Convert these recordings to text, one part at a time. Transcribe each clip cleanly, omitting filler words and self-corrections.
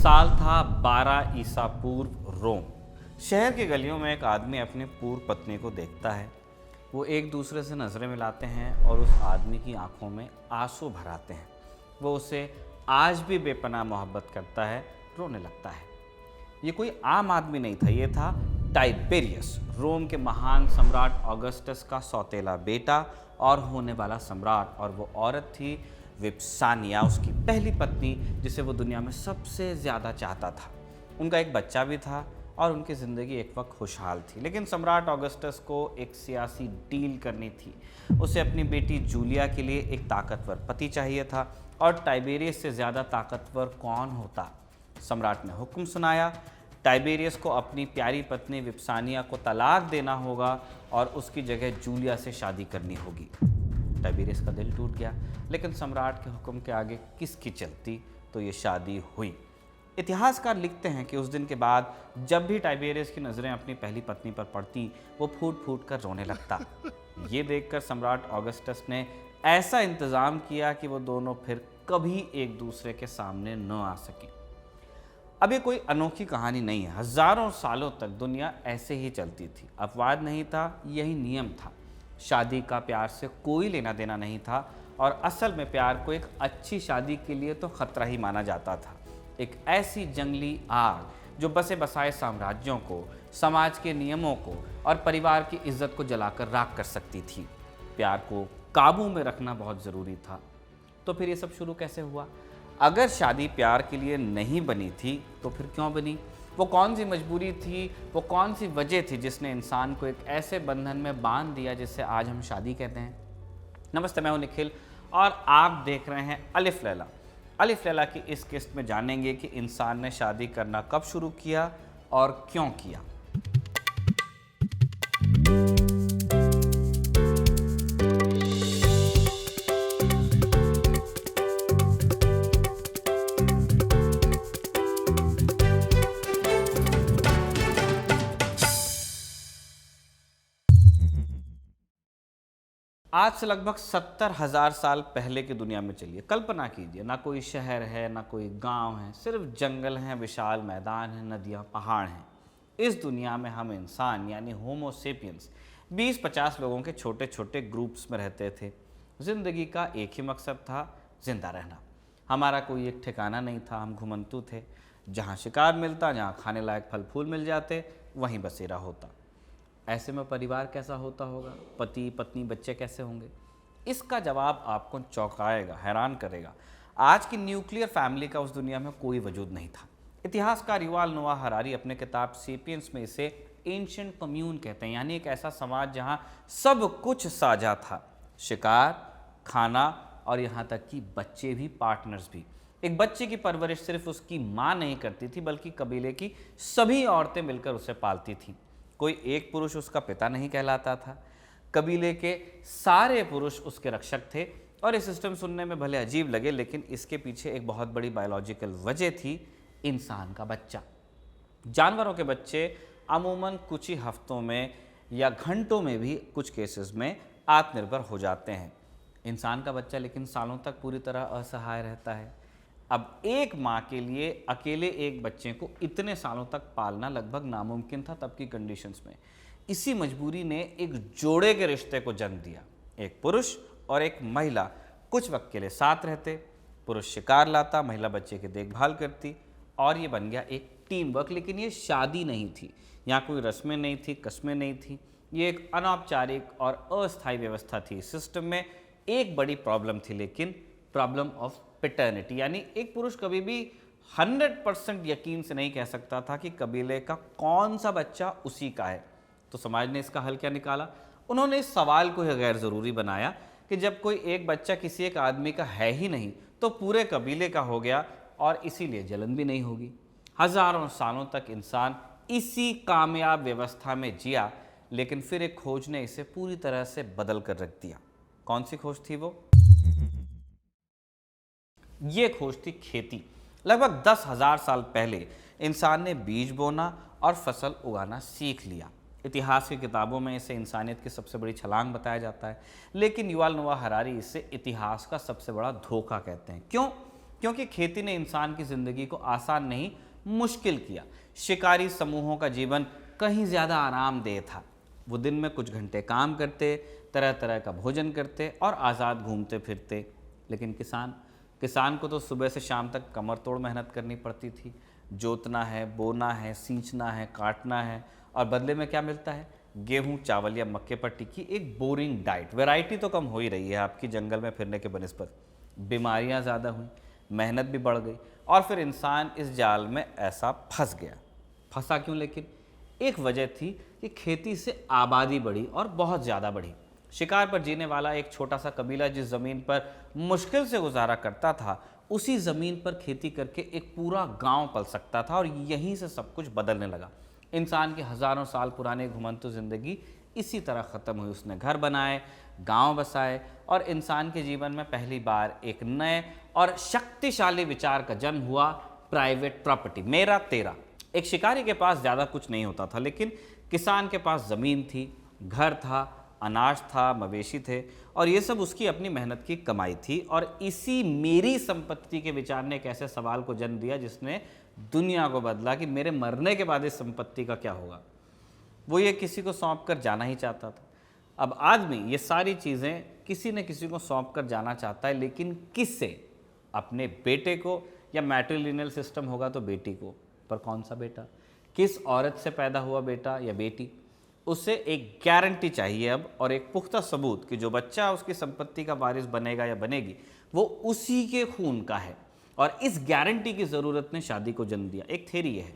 साल था 12 ईसा पूर्व रोम। शहर की गलियों में एक आदमी अपनी पूर्व पत्नी को देखता है। वो एक दूसरे से नज़रें मिलाते हैं और उस आदमी की आंखों में आंसू भर आते हैं। वो उसे आज भी बेपनाह मोहब्बत करता है, रोने लगता है। ये कोई आम आदमी नहीं था, ये था टाइबेरियस, रोम के महान सम्राट ऑगस्टस का सौतेला बेटा और होने वाला सम्राट। और वो औरत थी विप्सानिया, उसकी पहली पत्नी, जिसे वो दुनिया में सबसे ज़्यादा चाहता था। उनका एक बच्चा भी था और उनकी ज़िंदगी एक वक्त खुशहाल थी। लेकिन सम्राट ऑगस्टस को एक सियासी डील करनी थी। उसे अपनी बेटी जूलिया के लिए एक ताकतवर पति चाहिए था, और टाइबेरियस से ज़्यादा ताकतवर कौन होता। सम्राट ने हुक्म सुनाया, टाइबेरियस को अपनी प्यारी पत्नी विप्सानिया को तलाक देना होगा और उसकी जगह जूलिया से शादी करनी होगी। टाइबेरियस का दिल टूट गया, लेकिन सम्राट के हुक्म के आगे किसकी चलती, तो ये शादी हुई। इतिहासकार लिखते हैं कि उस दिन के बाद जब भी टाइबेरियस की नज़रें अपनी पहली पत्नी पर पड़ती, वो फूट फूट कर रोने लगता। ये देखकर सम्राट ऑगस्टस ने ऐसा इंतज़ाम किया कि वो दोनों फिर कभी एक दूसरे के सामने न आ सके। अब ये कोई अनोखी कहानी नहीं है, हजारों सालों तक दुनिया ऐसे ही चलती थी। अपवाद नहीं था, यही नियम था। शादी का प्यार से कोई लेना देना नहीं था, और असल में प्यार को एक अच्छी शादी के लिए तो खतरा ही माना जाता था। एक ऐसी जंगली आग जो बसे बसाए साम्राज्यों को, समाज के नियमों को और परिवार की इज्जत को जलाकर राख कर सकती थी। प्यार को काबू में रखना बहुत ज़रूरी था। तो फिर ये सब शुरू कैसे हुआ? अगर शादी प्यार के लिए नहीं बनी थी तो फिर क्यों बनी? वो कौन सी मजबूरी थी, वो कौन सी वजह थी जिसने इंसान को एक ऐसे बंधन में बांध दिया जिससे आज हम शादी कहते हैं? नमस्ते, मैं हूं निखिल और आप देख रहे हैं अलिफ लैला। अलिफ लैला की इस किस्त में जानेंगे कि इंसान ने शादी करना कब शुरू किया और क्यों किया। आज से लगभग 70,000 साल पहले की दुनिया में चलिए, कल्पना कीजिए, ना कोई शहर है, ना कोई गांव है, सिर्फ जंगल हैं, विशाल मैदान हैं, नदियां, पहाड़ हैं। इस दुनिया में हम इंसान यानी होमो सेपियंस 20-50 लोगों के छोटे छोटे ग्रुप्स में रहते थे। जिंदगी का एक ही मकसद था, जिंदा रहना। हमारा कोई एक ठिकाना नहीं था, हम घुमंतू थे। जहाँ शिकार मिलता, जहाँ खाने लायक फल फूल मिल जाते, वहीं बसेरा होता। ऐसे में परिवार कैसा होता होगा, पति पत्नी बच्चे कैसे होंगे? इसका जवाब आपको चौंकाएगा, हैरान करेगा। आज की न्यूक्लियर फैमिली का उस दुनिया में कोई वजूद नहीं था। इतिहासकार युवाल नोआ हरारी अपने किताब सेपियंस में इसे एंशिएंट कम्यून कहते हैं, यानी एक ऐसा समाज जहां सब कुछ साझा था, शिकार, खाना और यहाँ तक कि बच्चे भी पार्टनर्स भी। एक बच्चे की परवरिश सिर्फ उसकी माँ नहीं करती थी, बल्कि कबीले की सभी औरतें मिलकर उसे पालती थीं। कोई एक पुरुष उसका पिता नहीं कहलाता था, कबीले के सारे पुरुष उसके रक्षक थे। और ये सिस्टम सुनने में भले अजीब लगे, लेकिन इसके पीछे एक बहुत बड़ी बायोलॉजिकल वजह थी, इंसान का बच्चा। जानवरों के बच्चे अमूमन कुछ ही हफ्तों में या घंटों में भी कुछ केसेस में आत्मनिर्भर हो जाते हैं। इंसान का बच्चा लेकिन सालों तक पूरी तरह असहाय रहता है। अब एक माँ के लिए अकेले एक बच्चे को इतने सालों तक पालना लगभग नामुमकिन था तब की कंडीशंस में। इसी मजबूरी ने एक जोड़े के रिश्ते को जन्म दिया। एक पुरुष और एक महिला कुछ वक्त के लिए साथ रहते। पुरुष शिकार लाता, महिला बच्चे की देखभाल करती, और ये बन गया एक टीम वर्क। लेकिन ये शादी नहीं थी, यहाँ कोई रस्में नहीं थी, कस्में नहीं थी। ये एक अनौपचारिक और अस्थायी व्यवस्था थी। सिस्टम में एक बड़ी प्रॉब्लम थी, लेकिन प्रॉब्लम ऑफ पैटर्निटी, यानी एक पुरुष कभी भी 100% यकीन से नहीं कह सकता था कि कबीले का कौन सा बच्चा उसी का है। तो समाज ने इसका हल क्या निकाला? उन्होंने इस सवाल को ही गैर ज़रूरी बनाया कि जब कोई एक बच्चा किसी एक आदमी का है ही नहीं, तो पूरे कबीले का हो गया, और इसीलिए जलन भी नहीं होगी। हजारों सालों तक इंसान इसी कामयाब व्यवस्था में जिया, लेकिन फिर एक खोज ने इसे पूरी तरह से बदल कर रख दिया। कौन सी खोज थी वो? ये खोज थी खेती। लगभग 10,000 साल पहले इंसान ने बीज बोना और फसल उगाना सीख लिया। इतिहास की किताबों में इसे इंसानियत की सबसे बड़ी छलांग बताया जाता है, लेकिन युवाल नोआ हरारी इसे इतिहास का सबसे बड़ा धोखा कहते हैं। क्यों? क्योंकि खेती ने इंसान की ज़िंदगी को आसान नहीं मुश्किल किया। शिकारी समूहों का जीवन कहीं ज़्यादा आरामदेह था। वो दिन में कुछ घंटे काम करते, तरह तरह का भोजन करते और आज़ाद घूमते फिरते। लेकिन किसान को तो सुबह से शाम तक कमर तोड़ मेहनत करनी पड़ती थी। जोतना है, बोना है, सींचना है, काटना है, और बदले में क्या मिलता है? गेहूं, चावल या मक्के पर टिकी एक बोरिंग डाइट। वैरायटी तो कम हो ही रही है आपकी जंगल में फिरने के बनस्पत। बीमारियां ज़्यादा हुई, मेहनत भी बढ़ गई, और फिर इंसान इस जाल में ऐसा फंस गया। फंसा क्यों? लेकिन एक वजह थी कि खेती से आबादी बढ़ी और बहुत ज़्यादा बढ़ी। शिकार पर जीने वाला एक छोटा सा कबीला जिस ज़मीन पर मुश्किल से गुजारा करता था, उसी ज़मीन पर खेती करके एक पूरा गांव पल सकता था, और यहीं से सब कुछ बदलने लगा। इंसान की हज़ारों साल पुरानी घुमंतु ज़िंदगी इसी तरह ख़त्म हुई। उसने घर बनाए, गांव बसाए, और इंसान के जीवन में पहली बार एक नए और शक्तिशाली विचार का जन्म हुआ, प्राइवेट प्रॉपर्टी, मेरा तेरा। एक शिकारी के पास ज़्यादा कुछ नहीं होता था, लेकिन किसान के पास ज़मीन थी, घर था, अनाज था, मवेशी थे, और ये सब उसकी अपनी मेहनत की कमाई थी। और इसी मेरी संपत्ति के विचार ने एक ऐसे सवाल को जन्म दिया जिसने दुनिया को बदला कि मेरे मरने के बाद इस संपत्ति का क्या होगा। वो ये किसी को सौंप कर जाना ही चाहता था। अब आदमी ये सारी चीज़ें किसी न किसी को सौंप कर जाना चाहता है, लेकिन किससे? अपने बेटे को, या मैट्रिलिनियल सिस्टम होगा तो बेटी को। पर कौन सा बेटा? किस औरत से पैदा हुआ बेटा या बेटी? उसे एक गारंटी चाहिए अब, और एक पुख्ता सबूत कि जो बच्चा उसकी संपत्ति का वारिस बनेगा या बनेगी वो उसी के खून का है। और इस गारंटी की ज़रूरत ने शादी को जन्म दिया। एक थ्योरी ये है,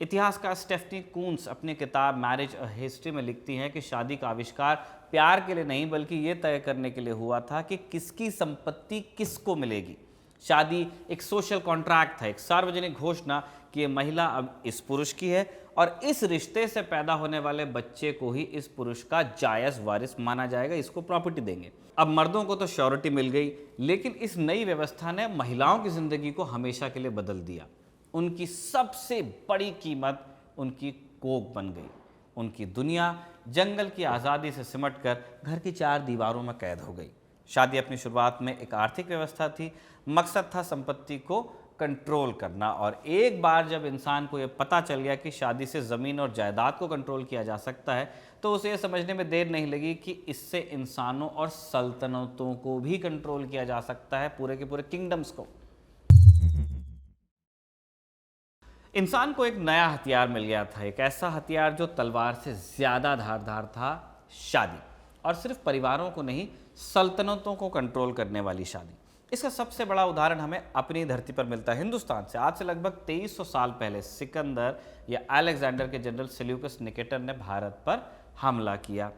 इतिहासकार स्टेफनी कून्स अपनी किताब मैरिज अ हिस्ट्री में लिखती हैं कि शादी का आविष्कार प्यार के लिए नहीं बल्कि ये तय करने के लिए हुआ था कि किसकी संपत्ति किसको मिलेगी। शादी एक सोशल कॉन्ट्रैक्ट था, एक सार्वजनिक घोषणा कि ये महिला अब इस पुरुष की है, और इस रिश्ते से पैदा होने वाले बच्चे को ही इस पुरुष का जायज़ वारिस माना जाएगा, इसको प्रॉपर्टी देंगे। अब मर्दों को तो श्योरिटी मिल गई, लेकिन इस नई व्यवस्था ने महिलाओं की ज़िंदगी को हमेशा के लिए बदल दिया। उनकी सबसे बड़ी कीमत उनकी कोख बन गई। उनकी दुनिया जंगल की आज़ादी से सिमटकर घर की चार दीवारों में कैद हो गई। शादी अपनी शुरुआत में एक आर्थिक व्यवस्था थी, मकसद था संपत्ति को कंट्रोल करना। और एक बार जब इंसान को ये पता चल गया कि शादी से ज़मीन और जायदाद को कंट्रोल किया जा सकता है, तो उसे ये समझने में देर नहीं लगी कि इससे इंसानों और सल्तनतों को भी कंट्रोल किया जा सकता है, पूरे के पूरे किंगडम्स को। इंसान को एक नया हथियार मिल गया था, एक ऐसा हथियार जो तलवार से ज़्यादा धारदार था, शादी। और सिर्फ परिवारों को नहीं, सल्तनतों को कंट्रोल करने वाली शादी। इसका सबसे बड़ा उदाहरण हमें अपनी धरती पर मिलता है, हिंदुस्तान से। आज से लगभग 2300 साल पहले सिकंदर या अलेक्जेंडर के जनरल सेल्यूकस निकेटर ने भारत पर हमला किया।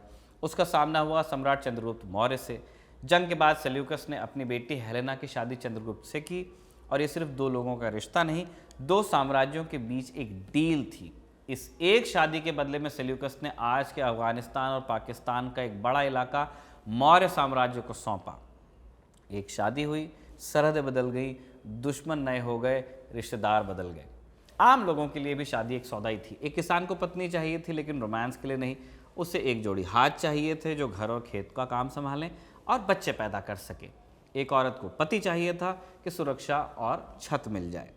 उसका सामना हुआ सम्राट चंद्रगुप्त मौर्य से। जंग के बाद सेल्यूकस ने अपनी बेटी हेलेना की शादी चंद्रगुप्त से की। और ये सिर्फ दो लोगों का रिश्ता नहीं, दो साम्राज्यों के बीच एक डील थी। इस एक शादी के बदले में सेल्यूकस ने आज के अफगानिस्तान और पाकिस्तान का एक बड़ा इलाका मौर्य साम्राज्य को सौंपा। एक शादी हुई, सरहदें बदल गई, दुश्मन नए हो गए, रिश्तेदार बदल गए। आम लोगों के लिए भी शादी एक सौदा ही थी। एक किसान को पत्नी चाहिए थी, लेकिन रोमांस के लिए नहीं। उसे एक जोड़ी हाथ चाहिए थे जो घर और खेत का काम संभालें और बच्चे पैदा कर सके। एक औरत को पति चाहिए था कि सुरक्षा और छत मिल जाए।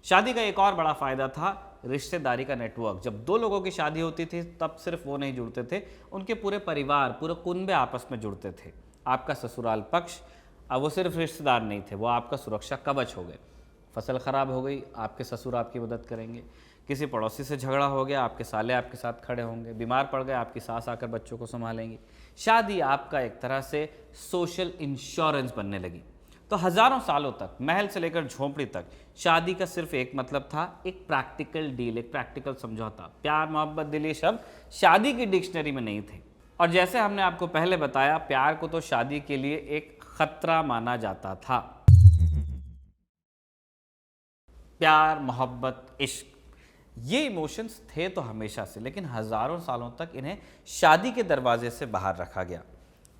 शादी का एक और बड़ा फ़ायदा था रिश्तेदारी का नेटवर्क। जब दो लोगों की शादी होती थी, तब सिर्फ वो नहीं जुड़ते थे, उनके पूरे परिवार, पूरे कुनबे आपस में जुड़ते थे। आपका ससुराल पक्ष, अब वो सिर्फ रिश्तेदार नहीं थे, वो आपका सुरक्षा कवच हो गए। फसल ख़राब हो गई, आपके ससुर आपकी मदद करेंगे। किसी पड़ोसी से झगड़ा हो गया, आपके साले आपके साथ खड़े होंगे। बीमार पड़ गए, आपकी सास आकर बच्चों को संभालेंगी। शादी आपका एक तरह से सोशल इंश्योरेंस बनने लगी। तो हज़ारों सालों तक, महल से लेकर झोंपड़ी तक, शादी का सिर्फ एक मतलब था, एक प्रैक्टिकल डील, एक प्रैक्टिकल समझौता। प्यार, मोहब्बत, दिल, ये शब्द शादी की डिक्शनरी में नहीं थे। और जैसे हमने आपको पहले बताया, प्यार को तो शादी के लिए एक खतरा माना जाता था। प्यार, मोहब्बत, इश्क, ये इमोशंस थे तो हमेशा से, लेकिन हज़ारों सालों तक इन्हें शादी के दरवाजे से बाहर रखा गया।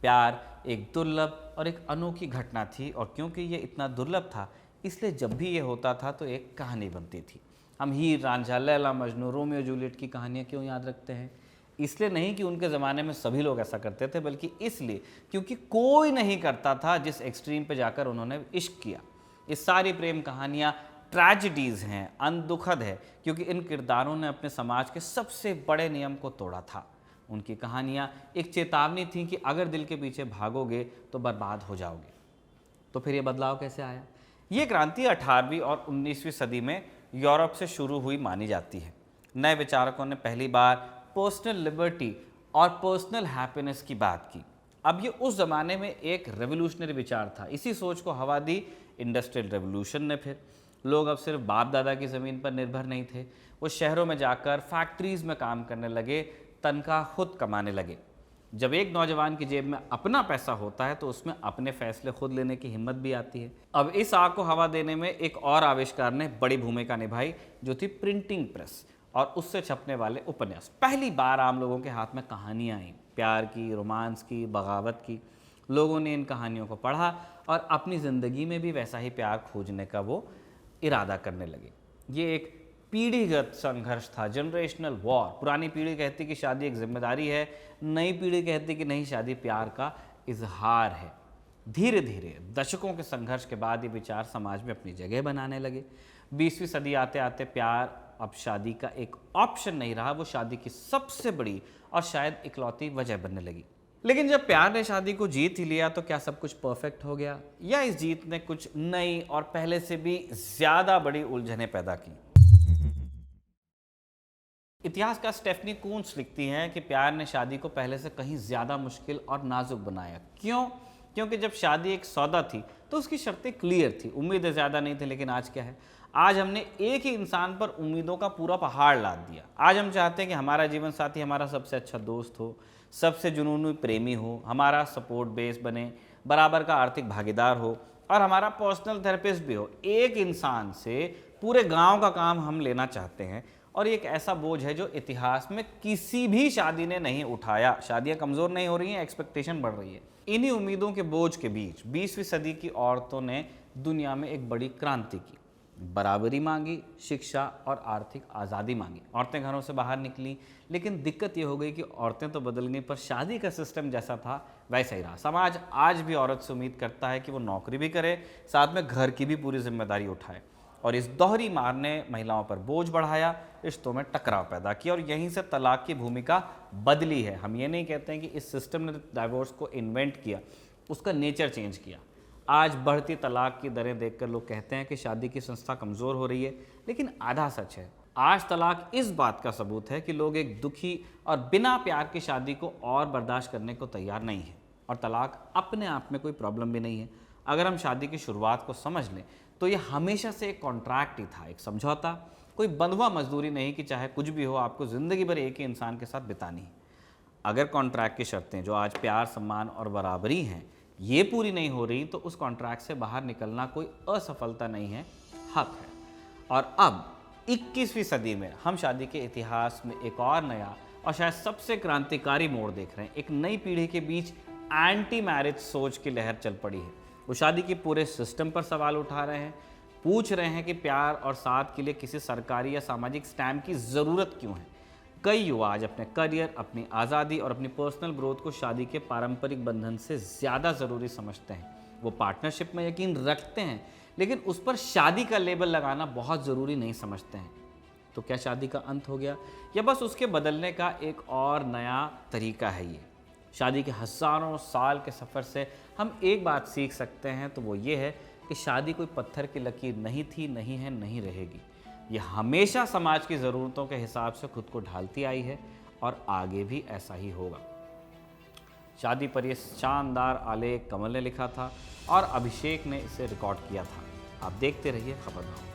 प्यार एक दुर्लभ और एक अनोखी घटना थी, और क्योंकि ये इतना दुर्लभ था, इसलिए जब भी ये होता था तो एक कहानी बनती थी। हम हीर रांझा, लैला मजनू, रोमियो जूलियट की कहानियाँ क्यों याद रखते हैं? इसलिए नहीं कि उनके ज़माने में सभी लोग ऐसा करते थे, बल्कि इसलिए क्योंकि कोई नहीं करता था जिस एक्सट्रीम पे जाकर उन्होंने इश्क किया। ये सारी प्रेम कहानियाँ ट्रेजिडीज़ हैं, अंत दुखद है, क्योंकि इन किरदारों ने अपने समाज के सबसे बड़े नियम को तोड़ा था। उनकी कहानियाँ एक चेतावनी थी कि अगर दिल के पीछे भागोगे तो बर्बाद हो जाओगे। तो फिर ये बदलाव कैसे आया? ये क्रांति 18वीं और 19वीं सदी में यूरोप से शुरू हुई मानी जाती है। नए विचारकों ने पहली बार पर्सनल लिबर्टी और पर्सनल हैप्पीनेस की बात की। अब ये उस ज़माने में एक रेवोल्यूशनरी विचार था। इसी सोच को हवा दी इंडस्ट्रियल रेवोल्यूशन ने। फिर लोग अब सिर्फ बाप दादा की ज़मीन पर निर्भर नहीं थे, वो शहरों में जाकर फैक्ट्रीज़ में काम करने लगे, तनख्वाह खुद कमाने लगे। जब एक नौजवान की जेब में अपना पैसा होता है तो उसमें अपने फैसले खुद लेने की हिम्मत भी आती है। अब इस आग को हवा देने में एक और आविष्कार ने बड़ी भूमिका निभाई, जो थी प्रिंटिंग प्रेस और उससे छपने वाले उपन्यास। पहली बार आम लोगों के हाथ में कहानियाँ आईं, प्यार की, रोमांस की, बगावत की। लोगों ने इन कहानियों को पढ़ा और अपनी ज़िंदगी में भी वैसा ही प्यार खोजने का वो इरादा करने लगे। ये एक पीढ़ीगत संघर्ष था, जनरेशनल वॉर। पुरानी पीढ़ी कहती कि शादी एक जिम्मेदारी है, नई पीढ़ी कहती कि नहीं, शादी प्यार का इजहार है। धीरे धीरे दशकों के संघर्ष के बाद ये विचार समाज में अपनी जगह बनाने लगे। 20वीं सदी आते आते प्यार अब शादी का एक ऑप्शन नहीं रहा, वो शादी की सबसे बड़ी और शायद इकलौती वजह बनने लगी। लेकिन जब प्यार ने शादी को जीत ही लिया तो क्या सब कुछ परफेक्ट हो गया, या इस जीत ने कुछ नई और पहले से भी ज़्यादा बड़ी उलझनें पैदा की? इतिहास का स्टेफनी कून्स लिखती हैं कि प्यार ने शादी को पहले से कहीं ज़्यादा मुश्किल और नाजुक बनाया। क्यों? क्योंकि जब शादी एक सौदा थी तो उसकी शर्तें क्लियर थी, उम्मीदें ज़्यादा नहीं थी। लेकिन आज क्या है? आज हमने एक ही इंसान पर उम्मीदों का पूरा पहाड़ लाद दिया। आज हम चाहते हैं कि हमारा जीवन साथी हमारा सबसे अच्छा दोस्त हो, सबसे जुनूनी प्रेमी हो, हमारा सपोर्ट बेस बने, बराबर का आर्थिक भागीदार हो और हमारा पर्सनल थेरेपिस्ट भी हो। एक इंसान से पूरे गांव का काम हम लेना चाहते हैं, और ये एक ऐसा बोझ है जो इतिहास में किसी भी शादी ने नहीं उठाया। शादियां कमज़ोर नहीं हो रही हैं, एक्सपेक्टेशन बढ़ रही है। इन्हीं उम्मीदों के बोझ के बीच 20वीं सदी की औरतों ने दुनिया में एक बड़ी क्रांति की। बराबरी मांगी, शिक्षा और आर्थिक आज़ादी मांगी। औरतें घरों से बाहर निकली, लेकिन दिक्कत ये हो गई कि औरतें तो बदल गई पर शादी का सिस्टम जैसा था वैसा ही रहा। समाज आज भी औरत से उम्मीद करता है कि वो नौकरी भी करे, साथ में घर की भी पूरी जिम्मेदारी उठाए। और इस दोहरी मार ने महिलाओं पर बोझ बढ़ाया, रिश्तों में टकराव पैदा किया और यहीं से तलाक की भूमिका बदली है। हम ये नहीं कहते हैं कि इस सिस्टम ने डाइवोर्स को इन्वेंट किया, उसका नेचर चेंज किया। आज बढ़ती तलाक की दरें देखकर लोग कहते हैं कि शादी की संस्था कमज़ोर हो रही है, लेकिन आधा सच है। आज तलाक इस बात का सबूत है कि लोग एक दुखी और बिना प्यार की शादी को और बर्दाश्त करने को तैयार नहीं है। और तलाक अपने आप में कोई प्रॉब्लम भी नहीं है। अगर हम शादी की शुरुआत को समझ लें तो ये हमेशा से एक कॉन्ट्रैक्ट ही था, एक समझौता, कोई बंधुआ मजदूरी नहीं कि चाहे कुछ भी हो आपको ज़िंदगी भर एक ही इंसान के साथ बितानी है। अगर कॉन्ट्रैक्ट की शर्तें जो आज प्यार, सम्मान और बराबरी हैं ये पूरी नहीं हो रही तो उस कॉन्ट्रैक्ट से बाहर निकलना कोई असफलता नहीं है, हक है। और अब 21वीं सदी में हम शादी के इतिहास में एक और नया और शायद सबसे क्रांतिकारी मोड़ देख रहे हैं। एक नई पीढ़ी के बीच एंटी मैरिज सोच की लहर चल पड़ी है। वो शादी के पूरे सिस्टम पर सवाल उठा रहे हैं, पूछ रहे हैं कि प्यार और साथ के लिए किसी सरकारी या सामाजिक स्टैम्प की ज़रूरत क्यों है। कई युवा आज अपने करियर, अपनी आज़ादी और अपनी पर्सनल ग्रोथ को शादी के पारंपरिक बंधन से ज़्यादा ज़रूरी समझते हैं। वो पार्टनरशिप में यकीन रखते हैं, लेकिन उस पर शादी का लेबल लगाना बहुत ज़रूरी नहीं समझते हैं। तो क्या शादी का अंत हो गया, या बस उसके बदलने का एक और नया तरीका है? ये शादी के हज़ारों साल के सफ़र से हम एक बात सीख सकते हैं, तो वो ये है कि शादी कोई पत्थर की लकीर नहीं थी, नहीं है, नहीं रहेगी। ये हमेशा समाज की ज़रूरतों के हिसाब से खुद को ढालती आई है और आगे भी ऐसा ही होगा। शादी पर यह शानदार आलेख कमल ने लिखा था और अभिषेक ने इसे रिकॉर्ड किया था। आप देखते रहिए खबरनामा।